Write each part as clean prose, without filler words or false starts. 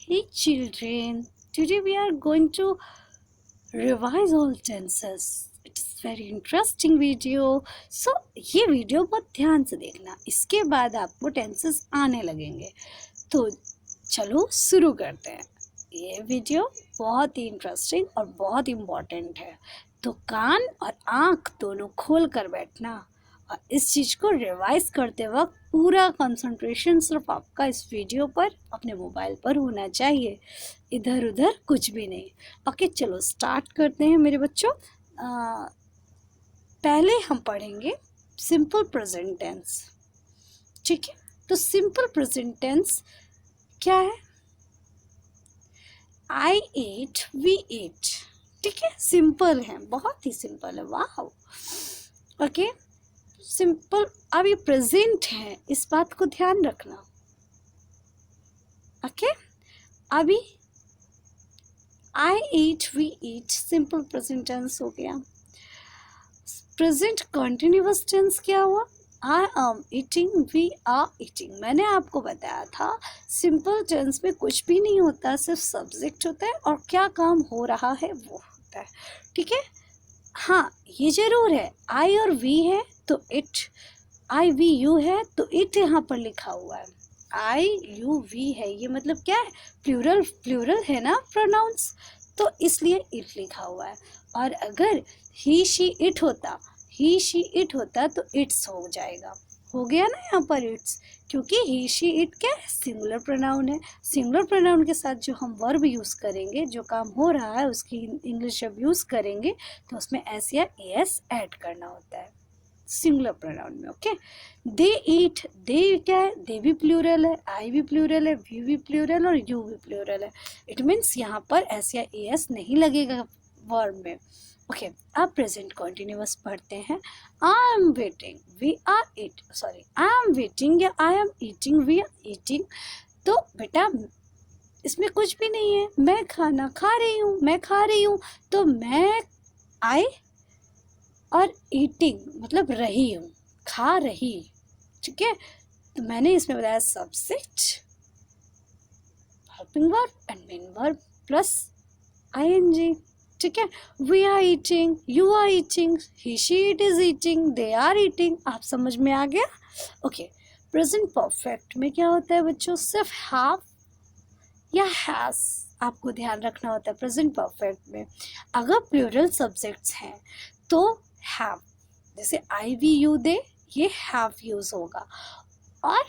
Hey children, today we are going to revise all tenses. It's very interesting video. So ये video बहुत ध्यान से देखना, इसके बाद आपको टेंसेस आने लगेंगे. तो चलो शुरू करते हैं. ये वीडियो बहुत ही इंटरेस्टिंग और बहुत इम्पोर्टेंट है, तो कान और आँख दोनों खोल कर बैठना और इस चीज़ को रिवाइज करते वक्त पूरा कंसंट्रेशन सिर्फ आपका इस वीडियो पर, अपने मोबाइल पर होना चाहिए, इधर उधर कुछ भी नहीं. ओके, चलो स्टार्ट करते हैं मेरे बच्चों. पहले हम पढ़ेंगे सिंपल प्रेजेंट टेंस. ठीक है, तो सिंपल प्रेजेंट टेंस क्या है? आई एट, वी एट. ठीक है, सिंपल है, बहुत ही सिंपल है. वाह. Okay, simple. अब ये प्रेजेंट है, इस बात को ध्यान रखना. ओके, अभी I ate, we ate simple present tense हो गया. प्रेजेंट कंटिन्यूअस टेंस क्या हुआ? I am eating, we are eating. मैंने आपको बताया था सिंपल टेंस में कुछ भी नहीं होता, सिर्फ सब्जेक्ट होता है और क्या काम हो रहा है वो होता है. ठीक है, हाँ ये जरूर है, आई और वी है तो इट, आई वी यू है तो इट यहाँ पर लिखा हुआ है. आई यू वी है, ये मतलब क्या है? प्लूरल, प्लूरल है ना प्रोनाउंस, तो इसलिए इट लिखा हुआ है. और अगर ही शी इट होता, ही शी इट होता तो इट्स हो जाएगा. हो गया ना यहाँ पर इट्स, क्योंकि ही शी इट क्या है? सिंगुलर प्रोनाउन है. सिंगुलर प्रोनाउन के साथ जो हम वर्ब यूज़ करेंगे, जो काम हो रहा है उसकी इंग्लिश जब यूज़ करेंगे तो उसमें एस या एस ऐड करना होता है सिंगुलर प्रोनाउन में. ओके, दे ईट, दे क्या है? दे भी प्लूरल है, आई भी प्लूरल है, वी भी प्लूरल और यू भी प्लूरल है. इट मीन्स यहाँ पर एस या एस नहीं लगेगा वर्ब में. ओके, अब प्रेजेंट कॉन्टिन्यूअस पढ़ते हैं. I am waiting, we are eat, sorry I am waiting या I am eating, we are eating. तो बेटा इसमें कुछ भी नहीं है, मैं खाना खा रही हूँ, मैं खा रही हूँ, तो मैं आई और ईटिंग मतलब रही हूँ, खा रही. ठीक है, तो मैंने इसमें बताया subject, helping verb and main verb plus ING. ठीक है, we are eating, you are eating, he she it is eating, they are eating. आप समझ में आ गया? ओके, प्रेजेंट परफेक्ट में क्या होता है बच्चों? सिर्फ हैव या हैज आपको ध्यान रखना होता है प्रेजेंट परफेक्ट में. अगर प्लूरल सब्जेक्ट्स हैं तो हैव, जैसे आई वी यू दे, ये हैव यूज होगा. और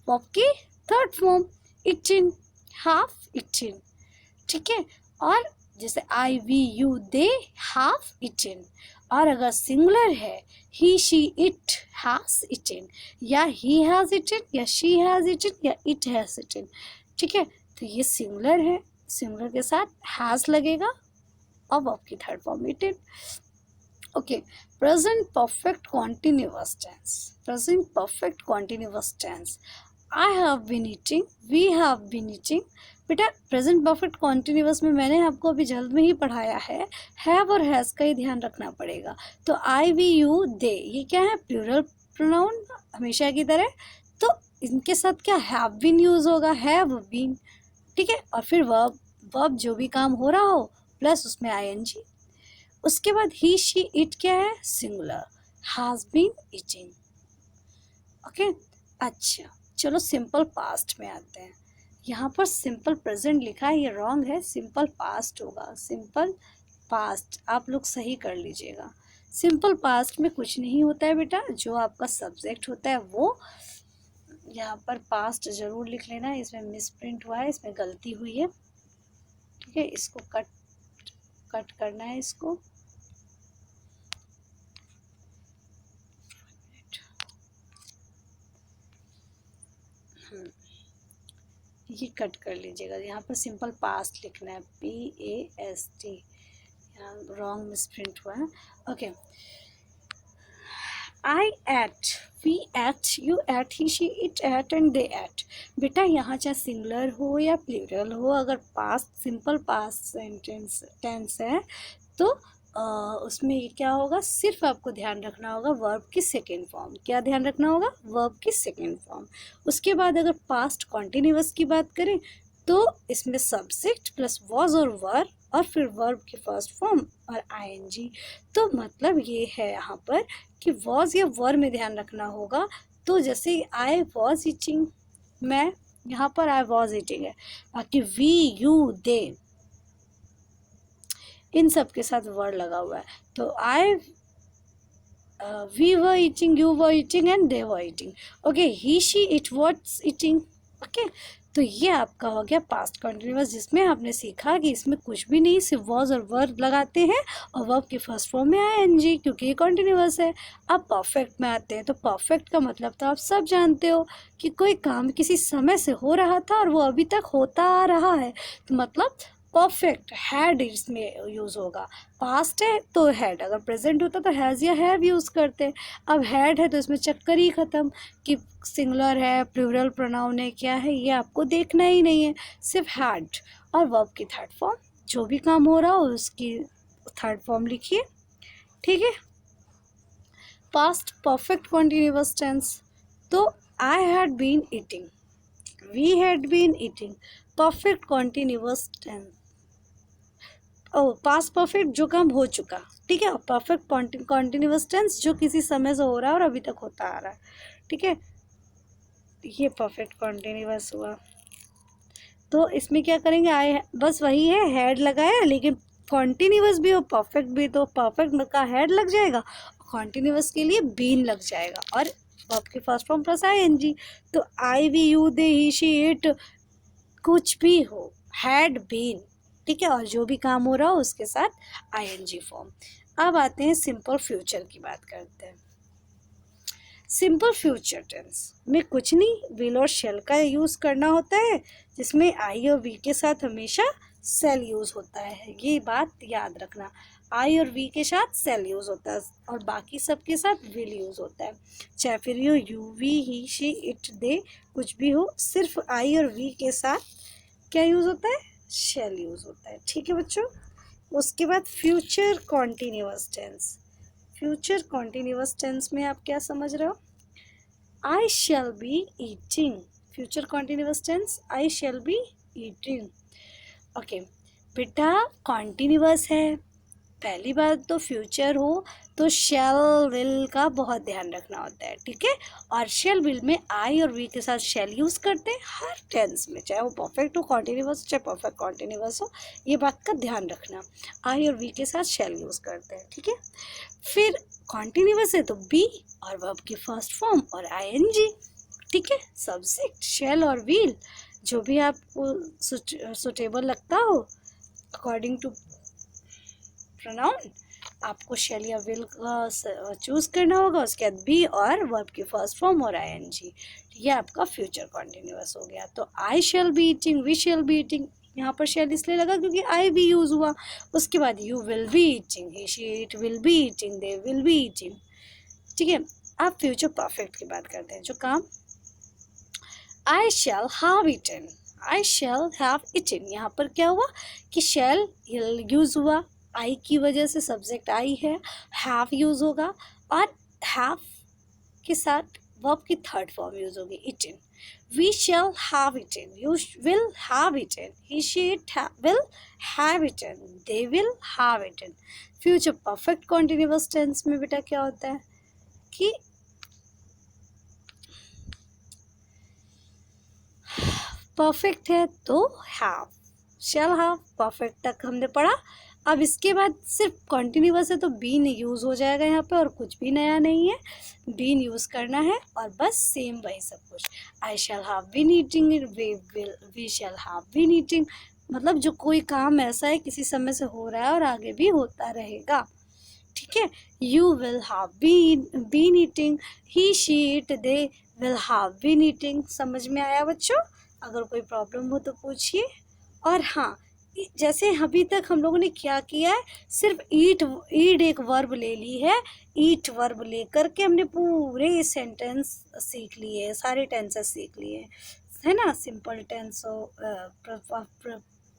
वर्ब की थर्ड फॉर्म इटिन, हैव इटिन. ठीक है, और जैसे आई वी यू दे हैव इटिन. और अगर सिंगुलर है, ही शी इट हैज इटिन, या ही हैज इटिन, या शी हैज इटिन, या इट हैज इटिन. ठीक है, तो ये सिंगुलर है, सिंगुलर के साथ हैज लगेगा और वर्ब की third form eaten. Okay, present perfect continuous tense. Present perfect continuous tense. I have been eating, we have been eating. बेटा प्रेजेंट परफेक्ट कॉन्टिन्यूअस में मैंने आपको अभी जल्द में ही पढ़ाया है, हैव और हैज़ का ही ध्यान रखना पड़ेगा. तो आई वी यू दे, ये क्या है? प्लूरल प्रोनाउन हमेशा की तरह, तो इनके साथ क्या हैव बीन यूज होगा, हैव बीन. ठीक है, और फिर वर्ब, वर्ब जो भी काम हो रहा हो प्लस उसमें आईएनजी. उसके बाद ही शी इट क्या है? Singular, has been eating. Okay, अच्छा चलो सिंपल पास्ट में आते हैं. यहाँ पर सिंपल प्रेजेंट लिखा है, ये रॉन्ग है, सिंपल पास्ट होगा. सिंपल पास्ट आप लोग सही कर लीजिएगा. सिंपल पास्ट में कुछ नहीं होता है बेटा, जो आपका सब्जेक्ट होता है वो यहाँ पर पास्ट जरूर लिख लेना. इसमें मिसप्रिंट हुआ है, इसमें गलती हुई है. ठीक है, इसको कट करना है इसको. ये कट कर लीजिएगा, यहाँ पर सिंपल पास्ट लिखना है, PAST. यहाँ रॉन्ग मिसप्रिंट हुआ है. Okay, I ate, we ate, you ate, he she it ate and they ate. बेटा यहाँ चाहे सिंगुलर हो या प्लूरल हो, अगर past simple past sentence tense है तो उसमें ये क्या होगा? सिर्फ आपको ध्यान रखना होगा वर्ब की सेकेंड फॉर्म. क्या ध्यान रखना होगा? वर्ब की सेकेंड फॉर्म. उसके बाद अगर पास्ट कॉन्टिन्यूअस की बात करें तो इसमें सब्जेक्ट प्लस वॉज और फिर वर्ब की फर्स्ट फॉर्म और आईएनजी। तो मतलब ये है यहाँ पर कि वॉज या वर में ध्यान रखना होगा। तो जैसे आई वॉज ईटिंग, मैं, यहाँ पर आई वॉज ईटिंग है। बाकी वी, यू, दे, इन सब के साथ वर्ड लगा हुआ है। तो आई we were eating, you were eating and they were eating. Okay, he, she, it was eating. Okay, तो ये आपका हो गया पास्ट कंटिन्यूअस, जिसमें आपने सीखा कि इसमें कुछ भी नहीं, सिर्फ वॉज और वर्ब लगाते हैं और वर्ब की फर्स्ट फॉर्म में आईएनजी, क्योंकि ये कंटिन्यूअस है। अब परफेक्ट में आते हैं। तो परफेक्ट का मतलब तो आप सब जानते हो कि कोई काम किसी समय से हो रहा था और वो अभी तक होता आ रहा है, तो मतलब परफेक्ट हैड इसमें यूज़ होगा। पास्ट है तो हैड, अगर प्रेजेंट होता तो हैज़ या हैव यूज़ करते। अब हैड है तो इसमें चक्कर ही ख़त्म कि सिंगुलर है, प्लूरल प्रोनाउन है, क्या है, ये आपको देखना ही नहीं है। सिर्फ हैड और वर्ब की थर्ड फॉर्म, जो भी काम हो रहा हो उसकी थर्ड फॉर्म लिखिए। ठीक है। पास्ट परफेक्ट कॉन्टिन्यूअस टेंस, तो I had been eating, we had been eating, perfect continuous tense. Past perfect जो काम हो चुका, ठीक है। परफेक्ट कॉन्टिन्यूअस टेंस जो किसी समय से हो रहा है और अभी तक होता आ रहा है, ठीक है। ये परफेक्ट कॉन्टिन्यूअस हुआ। तो इसमें क्या करेंगे, आई, बस वही है, हैड लगाया, लेकिन कॉन्टिन्यूअस भी हो परफेक्ट भी, तो परफेक्ट का हैड लग जाएगा, कॉन्टिन्यूअस के लिए बीन लग जाएगा और वर्ब की फर्स्ट फॉर्म प्लस आईएनजी। तो I, we, you, they, he, she, it, कुछ भी हो, हैड बीन, ठीक है। और जो भी काम हो रहा हो उसके साथ आईएनजी फॉर्म। अब आते हैं सिंपल फ्यूचर की बात करते हैं। सिंपल फ्यूचर टेंस में कुछ नहीं, विल और शेल का यूज़ करना होता है, जिसमें आई और वी के साथ हमेशा सेल यूज़ होता है। ये बात याद रखना, आई और वी के साथ सेल यूज़ होता है और बाकी सब के साथ विल यूज़ होता है। चाहे फिर you, we, he, she, it, they, कुछ भी हो, सिर्फ आई और वी के साथ क्या यूज़ होता है, शेल यूज़ होता है। ठीक है बच्चों। उसके बाद future continuous tense. Future continuous tense में आप क्या समझ रहे हो, I shall be eating, future continuous tense, I shall be eating. Okay बेटा, कॉन्टिन्यूअस है, पहली बात तो फ्यूचर हो तो शैल विल का बहुत ध्यान रखना होता है, ठीक है। और शैल विल में आई और वी के साथ शैल यूज़ करते हैं हर टेंस में, चाहे वो परफेक्ट हो कॉन्टिन्यूअस, चाहे परफेक्ट कॉन्टिन्यूअस हो, ये बात का ध्यान रखना, आई और वी के साथ शैल यूज़ करते हैं, ठीक है। फिर कॉन्टिन्यूअस है तो बी और वर्ब की फर्स्ट फॉर्म और आईएनजी, ठीक है। सब्जेक्ट शैल और विल, जो भी आपको सुटेबल लगता हो अकॉर्डिंग टू प्रोनाउन, आपको शैल या विल चूज करना होगा। उसके बाद बी और वर्ब की फर्स्ट फॉर्म और आईएनजी, ये आपका फ्यूचर कॉन्टिन्यूअस हो गया। तो I shall be eating, we shall be eating, यहाँ पर शैल इसलिए लगा क्योंकि आई भी यूज हुआ। उसके बाद you will be eating, he, she, it will be eating, they will be eating, ठीक है। आप फ्यूचर परफेक्ट की बात करते हैं, जो काम I shall have eaten, I shall have eaten, यहाँ पर क्या हुआ कि शैल यूज हुआ, आई की वजह से सब्जेक्ट आई है, हैव यूज होगा और हैव के साथ वर्ब की थर्ड फॉर्म यूज होगी eaten. We shall have eaten, you will have eaten, he, she, it will have eaten, they will have eaten. Future perfect continuous tense में बेटा क्या होता है कि परफेक्ट है तो हैव, शैल हैव, परफेक्ट तक हमने पढ़ा। अब इसके बाद सिर्फ कॉन्टिन्यूअस है तो बीन यूज़ हो जाएगा यहाँ पे, और कुछ भी नया नहीं है, बीन यूज़ करना है और बस सेम वही सब कुछ। I shall have been eating, we shall have been eating, मतलब जो कोई काम ऐसा है किसी समय से हो रहा है और आगे भी होता रहेगा, ठीक है। You will have been eating, he, she, it, they will have been eating. समझ में आया बच्चों? अगर कोई प्रॉब्लम हो तो पूछिए। और हाँ, जैसे अभी तक हम लोगों ने क्या किया है, सिर्फ ईट एक वर्ब ले ली है, ईट वर्ब लेकर के हमने पूरे सेंटेंस सीख लिए, सारे टेंसेस सीख लिए, है ना। सिंपल टेंस हो,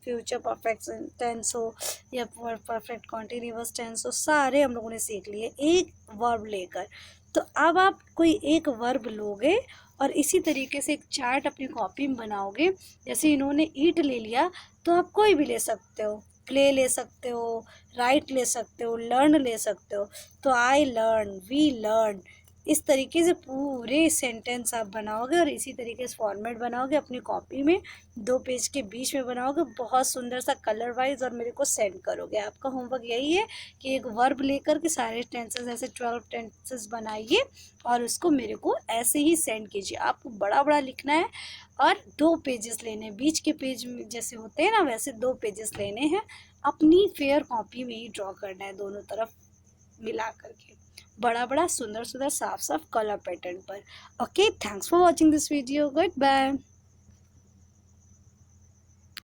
फ्यूचर परफेक्ट टेंस हो या परफेक्ट कॉन्टिन्यूअस टेंस हो, सारे हम लोगों ने सीख लिए एक वर्ब लेकर। तो अब आप कोई एक वर्ब लोगे और इसी तरीके से एक चार्ट अपनी कॉपी में बनाओगे। जैसे इन्होंने ईट ले लिया तो आप कोई भी ले सकते हो, प्ले ले सकते हो, राइट ले सकते हो, लर्न ले सकते हो। तो आई लर्न, वी लर्न, इस तरीके से पूरे सेंटेंस आप बनाओगे और इसी तरीके से फॉर्मेट बनाओगे अपनी कॉपी में, 2 पेज के बीच में बनाओगे बहुत सुंदर सा कलर वाइज और मेरे को सेंड करोगे। आपका होमवर्क यही है कि एक वर्ब लेकर के सारे टेंसेस ऐसे 12 टेंसेस बनाइए और उसको मेरे को ऐसे ही सेंड कीजिए। आपको बड़ा बड़ा लिखना है और 2 पेजेस लेने हैं, बीच के पेज में जैसे होते हैं ना वैसे 2 पेजेस लेने हैं। अपनी फेयर कॉपी में ही ड्रॉ करना है दोनों तरफ मिला करके, बड़ा बड़ा सुंदर सुंदर साफ साफ कलर पैटर्न पर। Okay, thanks for watching this video, good bye.